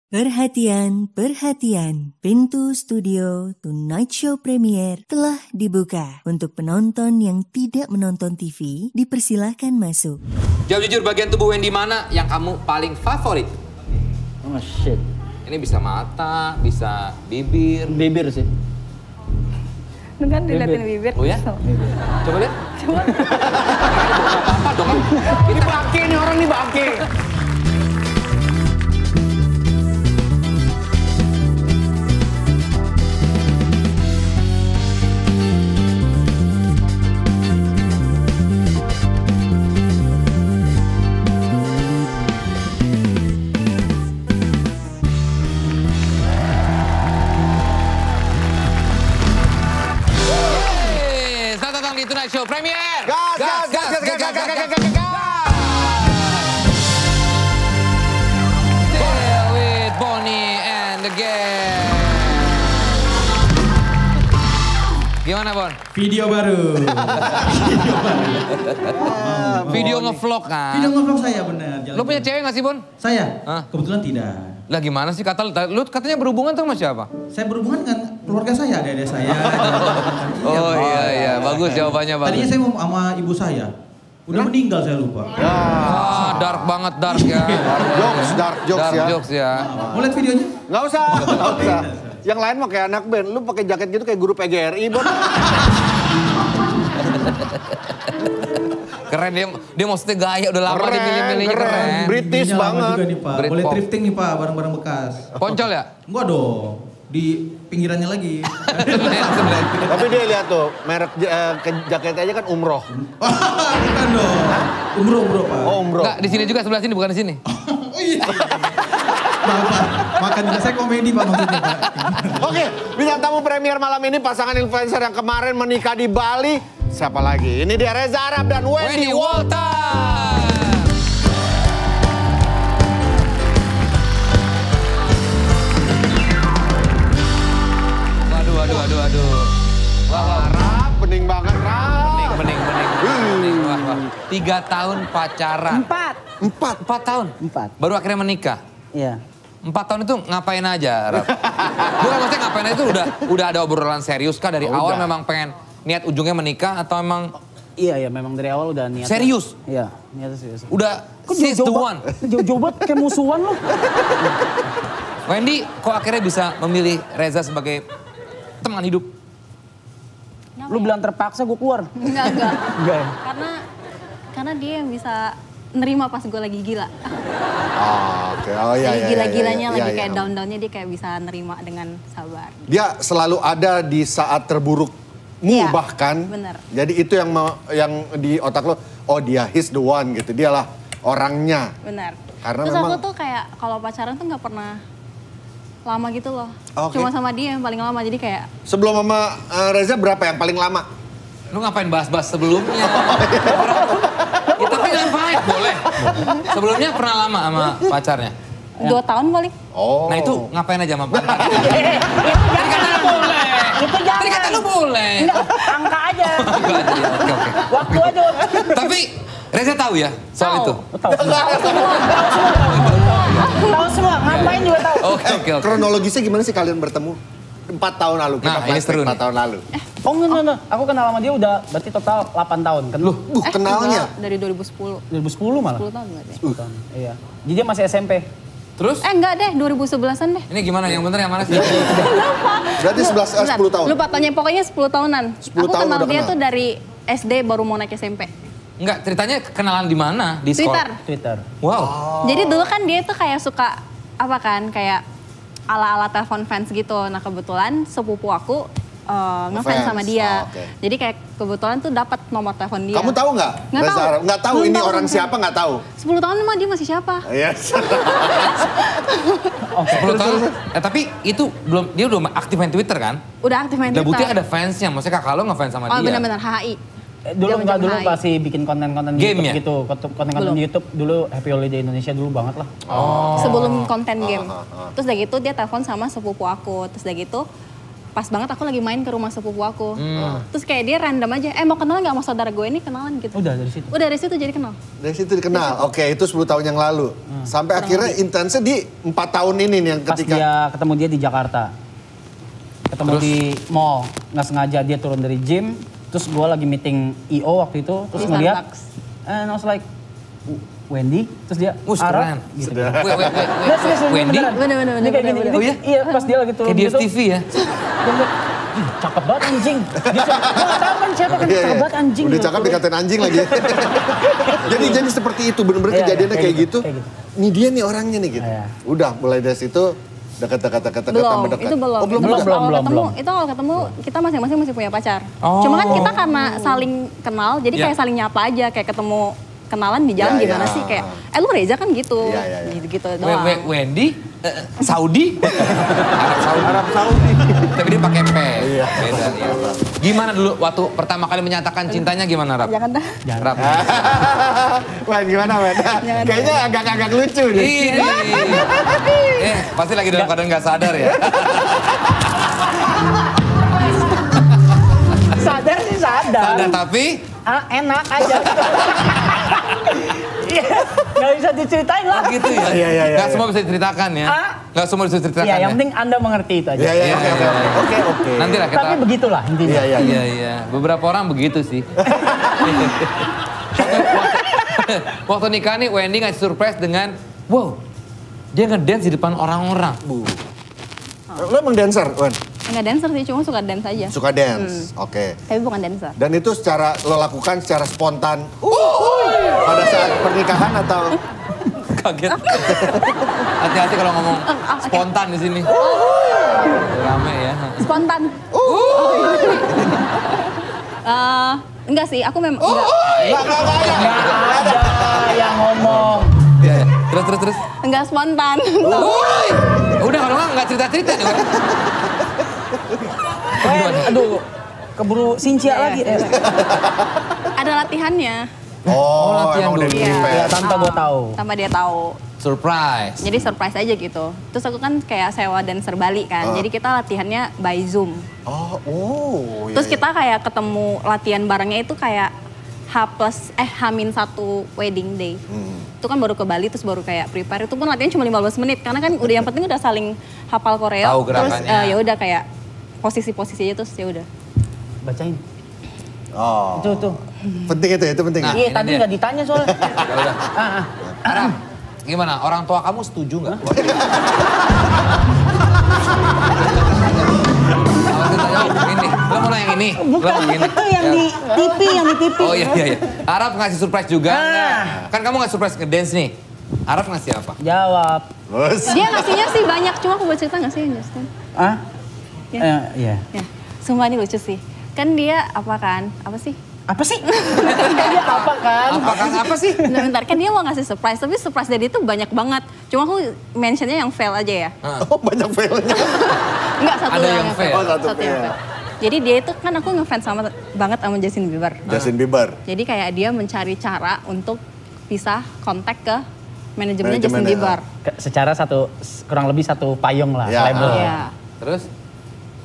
Perhatian, perhatian. Pintu studio Tonight Show Premier telah dibuka. Untuk penonton yang tidak menonton TV, dipersilahkan masuk. Jawab jujur, bagian tubuh Wendy mana yang kamu paling favorit? Oh shit. Ini bisa mata, bisa bibir. Bibir sih. Dengan dilihatin bibir. Oh ya? Coba lihat. Coba. Apa dong? Ini bangke nih, orang nih bangke. Di Tonight Show Premier. Gas. Still with Bonnie and the gang. Gimana Bon? Video baru. Video ngevlog kan? Video ngevlog saya benar. Lo punya cewek gak sih Bon? Saya? Hah? Kebetulan tidak. Lah gimana sih lu katanya berhubungan tuh sama siapa? Saya berhubungan dengan keluarga saya, adik-adik saya. Oh iya, bagus jawabannya bagus. Tadinya saya mau sama ibu saya. Udah meninggal saya lupa. Ah, dark banget ya. Dark jokes ya. Mau lihat videonya? Nggak usah. Yang lain mah kayak anak band, lu pakai jaket gitu kayak guru PGRI, Bon. Keren dia maksudnya gaya udah lama dipilih-pilihnya keren. British banget. Juga nih, Pak. Boleh thrifting nih Pak, barang-barang bekas. Poncol ya? Enggak dong. Di pinggirannya lagi. Tapi dia lihat tuh, merek jaket aja kan umroh. Bukan dong. Umroh Pak. Oh umroh. Enggak, di sini juga, sebelah sini, bukan di sini. Oh iya. Bapak, makan juga saya komedi Pak maksudnya Pak. Oke, bintang tamu premier malam ini pasangan influencer yang kemarin menikah di Bali. Siapa lagi? Ini dia Reza Arab dan Wendy Walter. Waduh. Wah, Rap, bening banget, Rap. Bening. Wah. 3 tahun pacaran. 4 tahun? 4. Baru akhirnya menikah? Iya. 4 tahun itu ngapain aja, Rap? Bukan maksudnya ngapain aja itu udah ada obrolan serius kah dari awal udah. memang pengen niat ujungnya menikah atau emang Iya, memang dari awal udah niat. serius? Iya, niatnya serius. Udah she's the one. Jauh-jauh banget kayak musuhan lo. Wendy, kok akhirnya bisa memilih Reza sebagai teman hidup? Lu bilang terpaksa gue keluar. Enggak. Enggak ya? Karena dia yang bisa nerima pas gue lagi gila. Oke. Oh iya. Lagi gila-gilanya, lagi kayak iya. down-downnya dia kayak bisa nerima dengan sabar. Dia selalu ada di saat terburukmu Iya, bahkan. bener. Jadi itu yang di otak lo, oh dia he's the one gitu. Dialah orangnya. Benar. Karena Terus memang- aku tuh kayak kalau pacaran tuh nggak pernah lama gitu loh. Oke. Cuma sama dia yang paling lama, jadi kayak Sebelum sama Reza berapa yang paling lama? Lu ngapain bahas-bahas sebelumnya? Ya, tapi ngapain? Boleh. Sebelumnya pernah lama sama pacarnya? 2 tahun paling. Oh. Nah itu ngapain aja sama pacarnya? Itu Tadi kata lu boleh. Itu jangan. Tadi kata lu boleh. Enggak, angka aja. Oke. Waktu aja. Tapi Reza tahu ya soal Tahu. itu? Tahu semua, ngapain juga tahu. Oke. Kronologisnya gimana sih kalian bertemu? 4 tahun lalu, kita Nah, ini flashback seru 4 nih. tahun lalu. Oh enggak. Aku kenal sama dia udah berarti total 8 tahun kan. Loh, Kenalnya? Enggak, dari 2010. 2010 malah. 10 tahun berarti. 10 tahun. Iya. Jadi dia masih SMP. Terus? Enggak deh, 2011-an deh. Ini gimana? Yang bener yang mana sih? Berarti 10 tahun. Lupa tanya, pokoknya 10 tahunan. 10 Aku tahun kenal udah dia kenal. tuh dari SD baru mau naik SMP. Enggak, ceritanya kenalan di mana? Di sekolah? Twitter. Wow. Jadi dulu kan dia tuh kayak suka kayak ala-ala telepon fans gitu. Nah kebetulan sepupu aku ngefans sama dia. Oh, oke. Jadi kayak kebetulan tuh dapat nomor telepon dia. Kamu tahu nggak? Nggak Reza tahu. Arab? Nggak tahu Belum ini tahu orang sama siapa, nggak tahu. 10 tahun mah dia masih siapa? Iya. 10 tahun. Tapi itu dia udah aktif main Twitter kan? Udah aktif main Udah bukti Twitter. ada fansnya, maksudnya kakak lo ngefans sama Oh dia. benar-benar HI. Dulu Zaman-zaman enggak, dulu HI. pasti bikin konten-konten Game YouTube ya? gitu. Konten-konten Belum. di YouTube dulu Happy Holiday Indonesia dulu banget lah. Sebelum konten game. Terus udah gitu dia telepon sama sepupu aku. Terus udah gitu pas banget aku lagi main ke rumah sepupu aku. Terus kayak dia random aja, mau kenalan gak sama saudara gue ini, kenalan gitu. Udah dari situ? Udah dari situ jadi kenal. Dari situ dikenal. Oke, itu 10 tahun yang lalu. Sampai akhirnya intensnya di 4 tahun ini nih yang Pas ketika... dia ketemu dia di Jakarta. Ketemu di mall, nggak sengaja dia turun dari gym. Terus gue lagi meeting EO waktu itu, terus Di ngeliat. Starbucks. And I was like, Wendy? Terus dia, Keren. Gitu. Wait. Nggak, serius, Wendy? beneran. Bener. Ini kayak gini. Oh iya? Iya, pas dia lagi turun Kayak di gitu. FTV ya? Dia bilang, "Ih, cakep banget anjing." Dia cakep, gue nggak tahu kan siapa kan, Iya, cakep banget anjing. Udah gitu. cakep dikatain anjing lagi. jadi seperti itu, bener-bener Iya, kejadiannya kayak kayak gitu, gitu. kayak gitu. Ini dia nih orangnya nih gitu. Iya. Udah mulai dari situ dekat Belum, tambah dekat. itu belum. Oh, belum. Itu juga? belum. Itu awal ketemu kita masing-masing masih punya pacar. Oh. Cuma kan kita karena saling kenal, jadi Iya. kayak saling nyapa aja, kayak ketemu kenalan di jalan Iya, gimana iya. sih kayak, lu Reza kan gitu, Iya. gitu doang. Wendy? Saudi? Arab Saudi. Tapi dia pakai P. Iya. Beda ya. Gimana dulu waktu pertama kali menyatakan cintanya gimana, Rap? Jangan dah. Rap. Wen, gimana Wen? Kayaknya agak-agak lucu nih. Ini. Pasti lagi dalam keadaan nggak sadar ya. Sadar sih sadar. Sadar tapi Enak aja. Iya, nggak bisa diceritain lah. gitu ya. Iya. Nggak semua bisa diceritakan ya. Nggak semua bisa diceritakan Iya, ya. yang penting Anda mengerti itu aja. Iya, oke. Nanti lah kita. Tapi begitulah intinya. Iya. Beberapa orang begitu sih. Waktu nikah nih Wendy ngasih surprise dengan, wow, dia ngedance di depan orang-orang. Lo emang dancer, Wen? Enggak dancer sih, cuma suka dance aja. Suka dance, oke. Tapi bukan dancer. Dan itu lo lakukan secara spontan pada saat pernikahan atau? Kaget. Hati-hati kalau ngomong spontan di sini. Rame ya. Spontan. Enggak sih, aku memang enggak. Nggak ada yang ngomong. Iya. Terus. Enggak spontan. Woi. Udah kalau nggak cerita-cerita nih. Aduh, keburu sincia lagi. Ada latihannya. Oh, latihan emang udah dulu. di Ya, tanpa gue tahu. Tanpa dia tahu. Surprise. Jadi surprise aja gitu. Terus aku kan kayak sewa dancer Bali kan. Jadi kita latihannya by Zoom. Iya. Terus kita kayak ketemu latihan barengnya itu kayak H+1 wedding day. Itu kan baru ke Bali terus baru kayak prepare. Itu pun latihan cuma 15 menit karena kan udah yang penting udah saling hafal koreo. Tahu Terus gerakannya. ya udah kayak posisi-posisinya terus ya udah. Bacain. Oh. Itu. Penting itu penting. Nah, Iya, ini tadi dia. nggak ditanya soalnya. Ya udah. Aram, gimana? Orang tua kamu setuju nggak? Ini, lo mau nanya yang ini? Bukan, Lo mau yang ini? itu yang di TV, Oh iya. Arab ngasih surprise juga nggak? Kan kamu ngasih surprise ngedance nih. Arab ngasih apa? Jawab. Terus? Dia ngasihnya sih banyak, cuma aku boleh cerita nggak sih Justin? Ah? Ya. Iya. Ya, sumpah ini lucu sih. Kan dia apa sih? Apa sih? Dia apa kan? Apa sih? Bentar, kan dia mau ngasih surprise, tapi surprise dari itu banyak banget. Cuma aku mentionnya yang fail aja ya. Oh, banyak failnya. Enggak, satu Ada yang yang fail. Oh, satu yang fail. Jadi dia itu kan aku ngefans banget sama Justin Bieber. Justin Bieber. Jadi kayak dia mencari cara untuk bisa kontak ke manajemennya Justin Manajemennya, Bieber. Secara kurang lebih satu payung lah, Ya. label. Iya. Terus?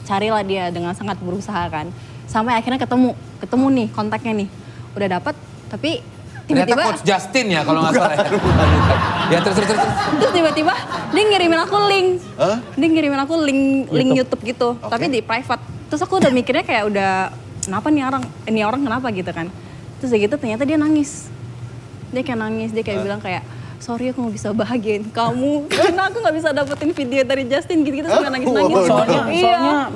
Carilah dia dengan sangat berusaha kan. Sampai akhirnya ketemu nih kontaknya nih. Udah dapet, tapi Ternyata tiba-tiba Coach Justin ya kalau nggak salah. Ya terus. terus tiba-tiba dia ngirimin aku link. Hah? Dia ngirimin aku link YouTube gitu, tapi di private. Terus aku udah mikirnya kayak udah kenapa nih orang kenapa gitu kan. Terus udah gitu ternyata dia nangis. Dia kayak nangis, dia kayak bilang kayak sorry aku nggak bisa bahagiain kamu karena aku nggak bisa dapetin video dari Justin gitu sampai nangis-nangis. Soalnya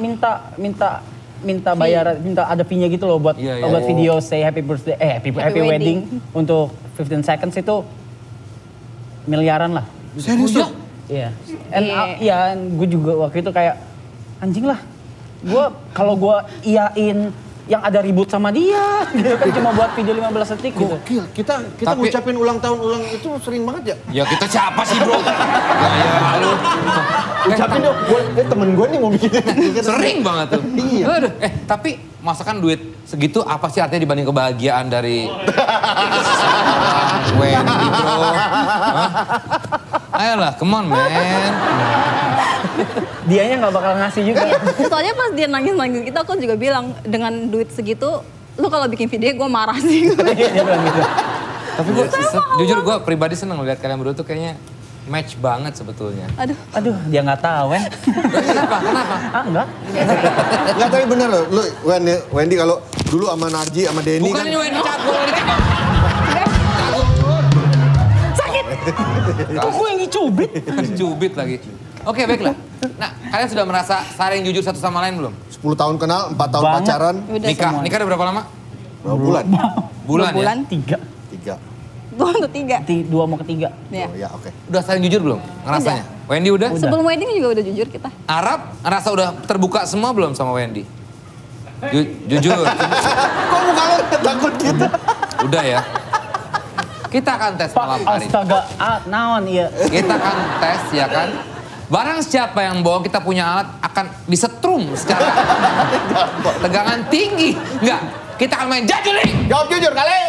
minta bayar, minta ada fee-nya gitu loh buat Iya. buat video say happy birthday, happy wedding untuk 15 seconds itu miliaran lah. Serius tuh? Iya. Iya. Gue juga waktu itu kayak anjing lah. Kalau gue iyain yang ada ribut sama dia, gitu kan cuma buat video 15 detik gitu. Gokil, kita Tapi- ngucapin ulang tahun itu sering banget ya? Ya kita siapa sih bro? Ya lu. Ucapin dong, temen gue nih mau bikin. Sering banget tuh. Iya. Aduh, tapi masakan duit segitu apa sih artinya dibanding kebahagiaan dari Wendy bro? Hah? Ayolah, come on man. Dianya nggak bakal ngasih juga. Soalnya pas dia nangis-nangis gitu aku juga bilang dengan duit segitu, lu kalau bikin video gue marah sih. Dia bilang gitu. Tapi gue jujur gue pribadi seneng lihat kalian berdua tuh kayaknya match banget sebetulnya. Aduh, dia nggak tahu, Wen. Kenapa? Ah, enggak. Enggak, tapi bener loh. Lu, Wendy kalau dulu sama Narji, sama Denny Bukan kan. ini Wendy cabut. Kok gue yang dicubit? Cubit lagi. Oke, baiklah. Nah, kalian sudah merasa saling jujur satu sama lain belum? 10 tahun kenal, 4 tahun Banget. pacaran. Udah Nikah semua. udah berapa lama? Berapa bulan? Bulan ya? Bulan. 3. 2 atau 3. 2 mau ke 3. Ya. Oh ya, oke. Udah saling jujur belum? Ngerasanya? Wendy udah? Sebelum wedding juga udah jujur kita. Arab ngerasa udah terbuka semua belum sama Wendy? Jujur. Kok muka lu takut gitu? Udah ya. Kita akan tes malam hari. Astaga, naon iya. Kita akan tes ya kan. Barang siapa yang bawa kita punya alat akan disetrum secara tegangan tinggi. Enggak, kita akan main jajuli. Jawab jujur kali.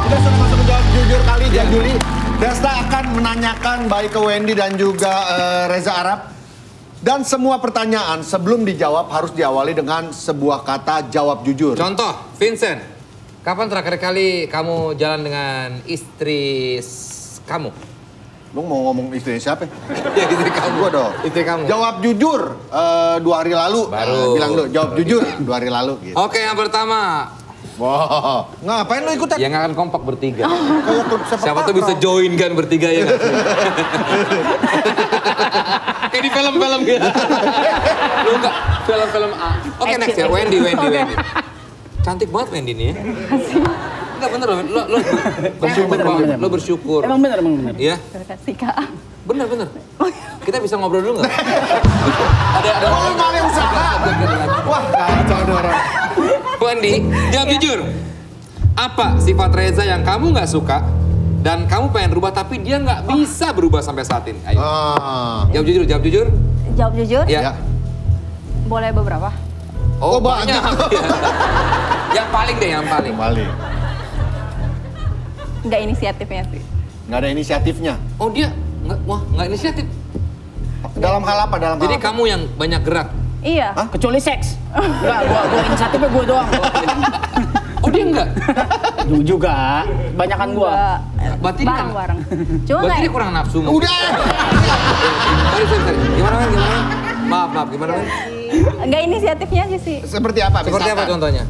Kita sudah masuk ke jawab jujur kali jajuli. Desta akan menanyakan baik ke Wendy dan juga Reza Arab. Dan semua pertanyaan sebelum dijawab harus diawali dengan sebuah kata jawab jujur. Contoh, Vincent. Kapan terakhir kali kamu jalan dengan istri kamu? Lu mau ngomong istri siapa? Ya, istri kamu. Gua dong. Istri kamu. Jawab jujur 2 hari lalu. Baru. Bilang lu, jawab jujur 2 hari lalu. Gitu. Oke, yang pertama. Wow, ngapain lu ikutan? Yang akan kompak bertiga. Kayak tuh Siapa tuh bisa join kan bertiga ya nggak? Kayak di film-film gitu. Lu enggak, film-film A. Oke, next ya, Wendy. Cantik banget Wendy nih ya. Enggak bener loh, lo bersyukur banget, lo bersyukur. Emang bener. Iya? Terima kasih Kak. Bener. Kita bisa ngobrol dulu nggak? Ada Oh, lu paling usaha. Wah, kacau nih orang. Wendy, jawab jujur. Apa sifat Reza yang kamu nggak suka dan kamu pengen rubah tapi dia nggak bisa berubah sampai saat ini? Ayo. Jawab jujur. Jawab jujur? Ya. Boleh beberapa? Oh, banyak. Yang paling deh, yang paling. Balik. Nggak inisiatifnya sih. Nggak ada inisiatifnya. Oh dia nggak inisiatif. Dalam hal apa? Dalam Jadi hal apa? kamu yang banyak gerak. Iya. Hah? Kecuali seks. Enggak, gua inisiatifnya gue doang. Oh dia enggak? Juga, banyakan gua. Nggak. Berarti dia Bareng-bareng. Cuma Berarti dia kayak kurang nafsu. Udah. Sorry. Gimana kan? Maaf, gimana kan? nggak inisiatifnya aja sih. Seperti apa? Seperti apa Misalkan? contohnya?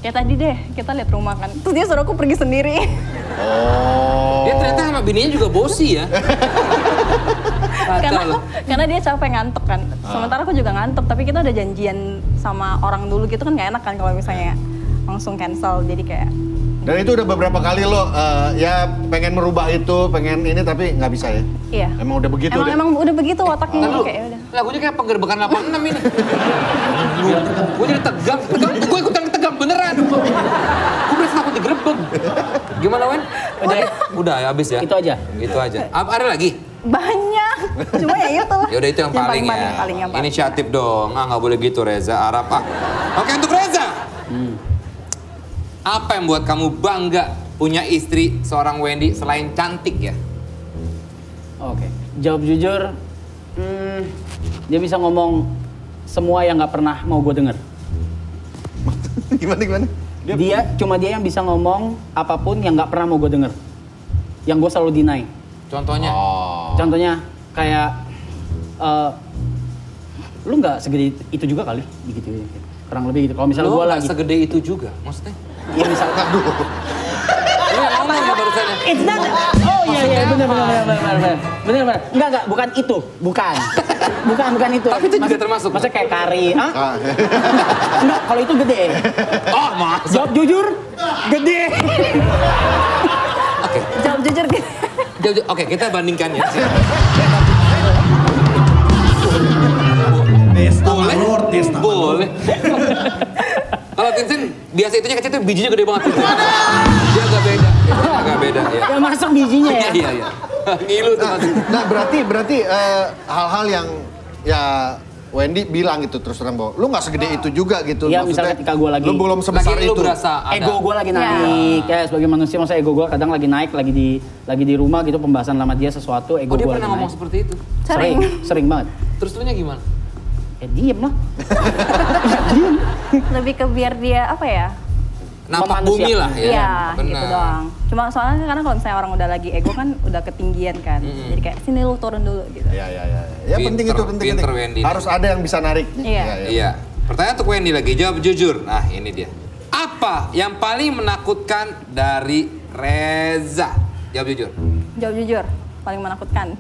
Kayak tadi deh, kita lihat rumah kan. Terus dia suruh aku pergi sendiri. Oh. Dia ternyata sama bininya juga bosi ya. Kacau loh. karena dia capek ngantuk kan. Sementara aku juga ngantuk, tapi kita udah janjian sama orang dulu gitu kan nggak enak kan kalau misalnya langsung cancel. Jadi kayak Dan itu udah beberapa kali lo ya pengen merubah itu, pengen ini tapi nggak bisa ya? iya. Emang udah begitu deh? Emang udah begitu wataknya Lalu, kayak udah. lagunya kayak penggerbekan 86 ini. Gue jadi tegang, gue ikutan tegang beneran. Gue berasa takut digerebek. Gimana Wen? Udah ya habis ya? Itu aja. Itu aja. Ada lagi? Banyak. Cuma ya itu. Ya udah itu yang paling ya. Yang paling. Inisiatif dong. Nggak boleh gitu Reza, Arab ah. Oke untuk Reza. Apa yang buat kamu bangga punya istri seorang Wendy selain cantik ya? Oke, jawab jujur. Dia bisa ngomong semua yang nggak pernah mau gue denger. Gimana? Dia yang bisa ngomong apapun yang nggak pernah mau gue denger. Yang gue selalu deny. Contohnya? Contohnya kayak lu nggak segede itu juga kali, gitu. Kurang lebih gitu. Kalau misalnya Lu gue nggak lagi, segede itu juga, maksudnya? ya misalnya, Lu yang ngomong ya barusannya. it's not. Oh iya benar. Enggak, bukan itu, bukan itu. Tapi itu juga termasuk. Maksudnya kayak kari, Enggak, kalau itu gede. Oh, masa? Jawab jujur, gede. Oke. Jawab jujur gitu. Oke, kita bandingkan ya. Testa. Boleh. Kalau Vincent, biasa itunya kecil tuh bijinya gede banget. Dia agak beda. Ya. Ya masuk bijinya ya. Iya. Ngilu tuh masuk. Nah berarti hal-hal yang ya Wendy bilang gitu terus terang bahwa lu nggak segede itu juga gitu. Iya, misalnya ketika gue lagi... Lu belum sebesar Lagi itu. lu berasa ada. Ego gue lagi naik, ya sebagai manusia masa ego gue kadang lagi naik, lagi di rumah gitu pembahasan sama dia sesuatu, ego Oh dia gue pernah lagi ngomong naik. seperti itu? Sering banget. Terus lu nya gimana? Diem lah. Lebih ke biar dia apa ya? Nampak bumi lah ya. Iya, Benar. gitu doang. Cuma soalnya karena kalau misalnya orang udah lagi ego kan udah ketinggian kan. Jadi kayak sini lu turun dulu gitu. Iya. Ya penting itu, penting. Pinter Wendy. Harus ada yang bisa narik. Iya. Iya. Pertanyaan untuk Wendy lagi, jawab jujur. Nah ini dia. Apa yang paling menakutkan dari Reza? Jawab jujur. Jawab jujur, paling menakutkan.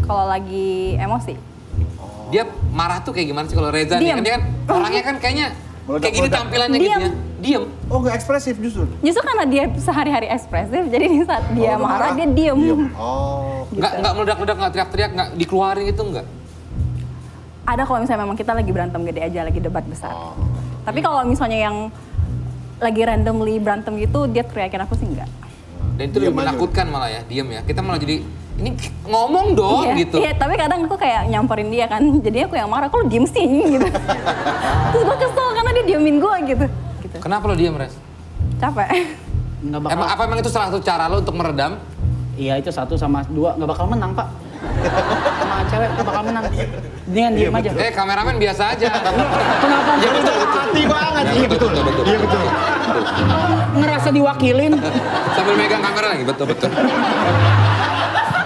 Kalau lagi emosi. Dia marah tuh kayak gimana sih kalau Reza nih? Diem. Kan dia kan orangnya kan kayaknya kayak gini tampilannya Diem. gitu ya. Diem. Oh nggak ekspresif justru? Justru karena dia sehari-hari ekspresif, jadi di saat dia marah dia diem. Oh. Nggak meledak-ledak, nggak teriak-teriak, nggak dikeluarin itu nggak? Ada kalau misalnya memang kita lagi berantem gede aja, lagi debat besar. Tapi kalau misalnya yang lagi randomly berantem gitu, dia teriakin aku sih enggak. Dan itu Diem lebih aja. menakutkan malah ya, diem ya. Kita malah jadi, ini ngomong dong Iya, gitu. iya, tapi kadang aku kayak nyamperin dia kan, jadi aku yang marah, kok lu diem sih gitu. Terus gue kesel karena dia diemin gue gitu. Kenapa lo diem, Res? Capek. Nggak bakal. Apa emang itu salah satu cara lo untuk meredam? Iya itu 1 sama 2 nggak bakal menang pak. Sama cewek nggak bakal menang. Dengan diem aja. Kameramen biasa aja. Kenapa? Ya betul, Hati banget. Iya betul. Iya betul. Ngerasa diwakilin. Sambil megang kamera lagi, betul.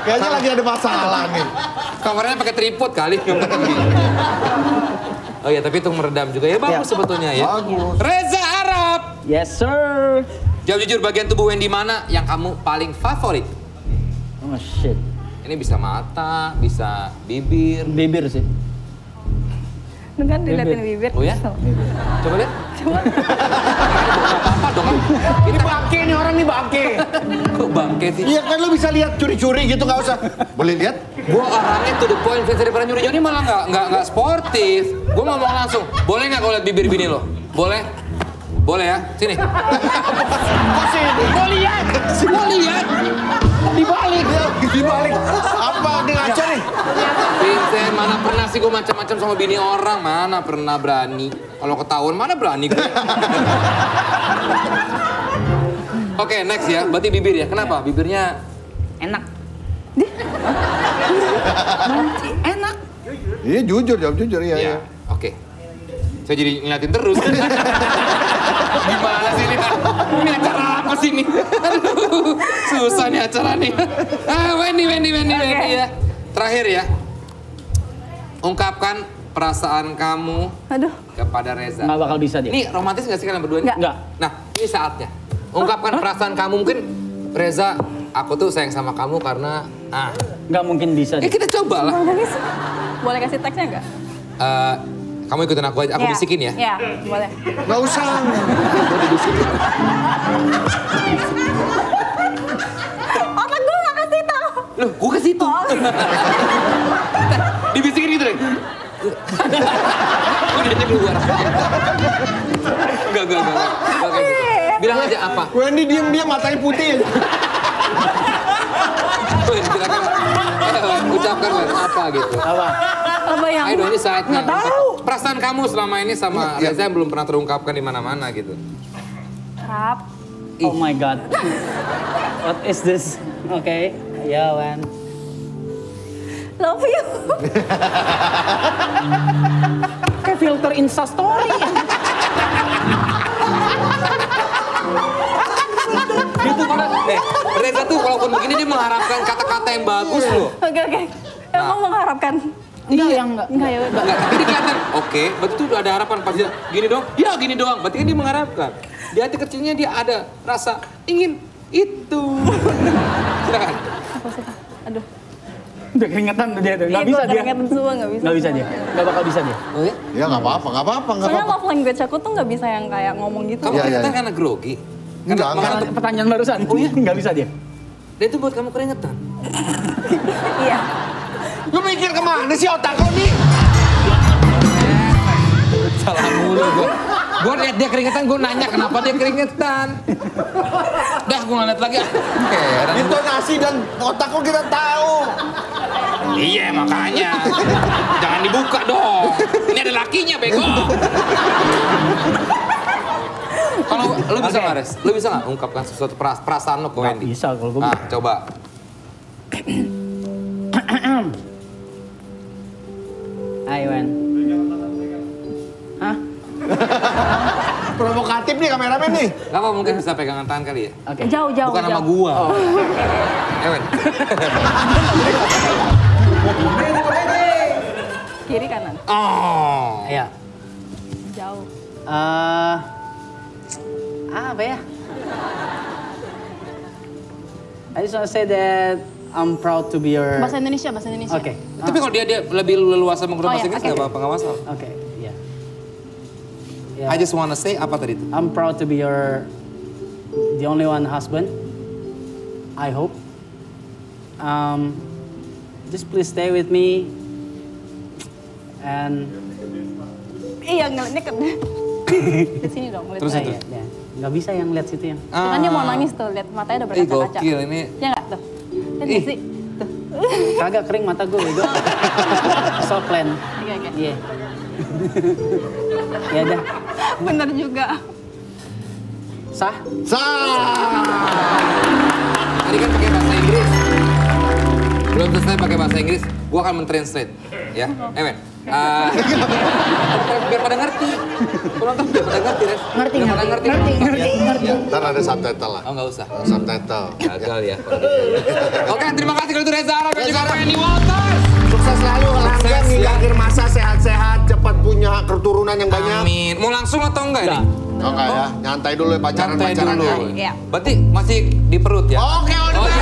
Kayaknya lagi ada masalah nih. Kameranya pakai tripod kali. Oh iya, tapi itu meredam juga ya bagus sebetulnya ya. Bagus. Reza Arab. Yes sir. Jawab jujur, bagian tubuh Wendy mana yang kamu paling favorit? Oh shit. Ini bisa mata, bisa bibir. Bibir sih. Lu kan diliatin bibir. Oh ya? Coba lihat. Coba. Apa dong? Ini bangke nih orang nih bangke. Kok bangke sih? Iya kan lu bisa lihat curi-curi gitu nggak usah. Boleh lihat? Gua orangnya to the point, fans daripada nyuri-nyuri malah nggak sportif. Gua ngomong langsung, boleh nggak kalau lihat bibir bini lo? Boleh? Boleh ya? Sini. Kok sih? Mau lihat? Mau lihat? Dibalik. Dibalik. Apa dia ngaca nih? Vincent, mana pernah sih gue macam-macam sama bini orang? Mana pernah berani? Kalau ketahuan, mana berani gue? Oke, next ya. Berarti bibir ya. Kenapa? Bibirnya Enak. Enak. Iya jujur, jawab jujur ya. ya. Oke. Saya jadi ngeliatin terus. Gimana sih ini? Ini acara apa sih ini? Aduh, susah nih acara nih. Wendy ya. Terakhir ya. Ungkapkan perasaan kamu Aduh. kepada Reza. Nggak bakal bisa dia. Ini romantis nggak sih kalian berdua? Nggak. Nggak. Nah, ini saatnya. Ungkapkan perasaan kamu. Mungkin Reza, aku tuh sayang sama kamu karena Nggak mungkin bisa dia. kita coba lah. Boleh bisa. Boleh kasih teksnya nggak? Kamu ikutin aku aja. Aku bisikin ya. Iya, boleh. Nggak usah. Otak gue nggak kasih tau. Loh, gue ke situ. Dibisikin gitu deh. Udah aja keluar. Enggak kayak gitu. Bilang aja apa? Wendy diem-diem matanya putih. Silakan. Ucapkan apa gitu. Apa? Apa yang? Ayo dong, ini saatnya. Nggak tahu. Perasaan kamu selama ini sama Reza yang belum pernah terungkapkan di mana-mana gitu. Rap. Oh my god. What is this? Oke. Ya Wan. Love you. Kayak filter Instastory. Gitu karena Reza tuh walaupun begini dia mengharapkan kata-kata yang bagus loh. Oke. Emang mengharapkan? Enggak yang enggak. Enggak ya udah. Enggak, ini kelihatan. Oke, berarti tuh udah ada harapan pas dia gini doang. Ya gini doang. Berarti kan dia mengharapkan. Di hati kecilnya dia ada rasa ingin itu. Silakan. Apa sih? Aduh. Udah keringetan tuh dia tuh. Nggak Iya, bisa gua dia. keringetan semua, nggak bisa. Nggak bisa dia. Nggak bakal bisa dia. Oh ya? Ya nggak apa-apa, nggak apa-apa, nggak Soalnya apa-apa. love language aku tuh nggak bisa yang kayak ngomong gitu. Kamu Iya, keringetan iya. karena grogi. Enggak, Karena Pertanyaan barusan. Oh iya? Nggak bisa dia. Dan itu buat kamu keringetan. Iya. Lu mikir kemana sih otak lo nih? Salah mulu gue. Gue liat dia keringetan, gue nanya kenapa dia keringetan. Dah, gue ngeliat lagi. Heran. Intonasi imajinasi dan otak kok kita tahu. Iya makanya. Jangan dibuka dong. Ini ada lakinya bego. Kalau lu bisa nggak, Res? Lu bisa nggak ungkapkan sesuatu perasaan lu ke Wendy? Bisa kalau gue. Nah, coba. Hai Wen. Hah? Provokatif nih kameramen nih. Gak apa mungkin bisa pegangan tangan kali ya? Oke. Jauh. Bukan sama gua. Wen. Kiri kanan. Oh. Iya. Jauh. Apa ya? I just want to say that I'm proud to be your... Bahasa Indonesia. Oke. Tapi kalau dia lebih leluasa menggunakan bahasa iya, Inggris oke. nggak apa-apa, nggak masalah. Oke, iya. I just wanna say apa tadi itu? I'm proud to be the only one husband. I hope. Just please stay with me. And Iya, ngeliatnya ke... Di sini dong. Lihat. Terus itu? ya. Nggak bisa yang lihat situ yang. Kan dia mau nangis tuh, lihat matanya udah berkaca-kaca. Gokil ini. Ya nggak tuh? Lihat Ih. nggak sih? Tuh. Kagak kering mata gue itu. So plan. Oke. Iya. Ya dah. Bener juga. Sah? Tadi kan pakai bahasa Inggris. Belum selesai pakai bahasa Inggris, gua akan mentranslate. Ya, Wen. Biar pada ngerti. Penonton biar pada ngerti, Res. Ngerti. Ntar ada subtitle lah. Oh, nggak usah. Subtitle. Gagal ya. Oke, terima kasih kalau itu Reza Arab dan juga Wendy Walters. Sukses selalu, langgeng hingga akhir masa, sehat-sehat, cepat punya keturunan yang banyak. Amin. Mau langsung atau enggak nih? Oh enggak ya, nyantai dulu ya pacaran-pacaran Santai ya. dulu. Iya. Berarti masih di perut ya? Oke, udah.